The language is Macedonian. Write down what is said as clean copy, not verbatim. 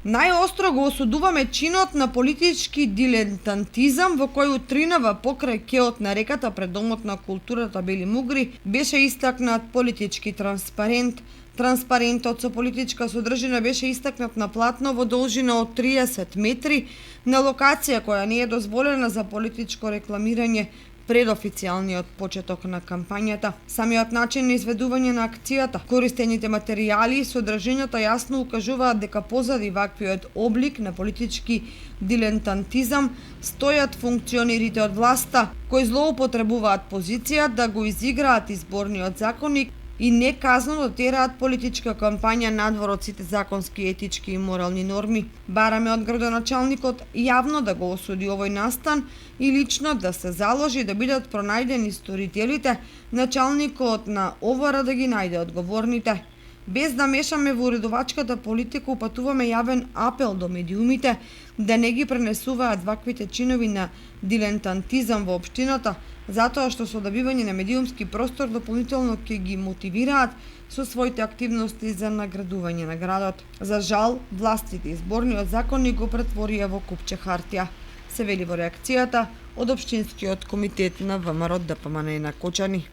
Најостро го осудуваме чинот на политички дилетантизам во кој утринава покрај кеот на реката пред Домот на културата Бели Мугри беше истакнат политички транспарент. Транспарентот со политичка содржина беше истакнат на платно во должина од 30 метри на локација која не е дозволена за политичко рекламирање пред официјалниот почеток на кампањата. Самиот начин на изведување на акцијата, користените материјали и содржината јасно укажуваат дека позади ваквиот облик на политички дилетантизам стојат функционерите од власта кои злоупотребуваат позиција да го изиграат изборниот законник и неказнено да тераат политичка кампања надвор од сите законски, етички и морални норми. Бараме од градоначалникот јавно да го осуди овој настан и лично да се заложи да бидат пронајдени сторителите, началникот на ОВР да ги најде одговорните. Без да мешаме во уредувачката политика, упатуваме јавен апел до медиумите да не ги пренесуваат ваквите чинови на дилетантизам во општината, затоа што со добивање на медиумски простор дополнително ќе ги мотивираат со своите активности за наградување на градот. За жал, властите изборниот законник го претворија во купче хартија, се вели во реакцијата од Општинскиот комитет на ВМРО ДПМН на Кочани.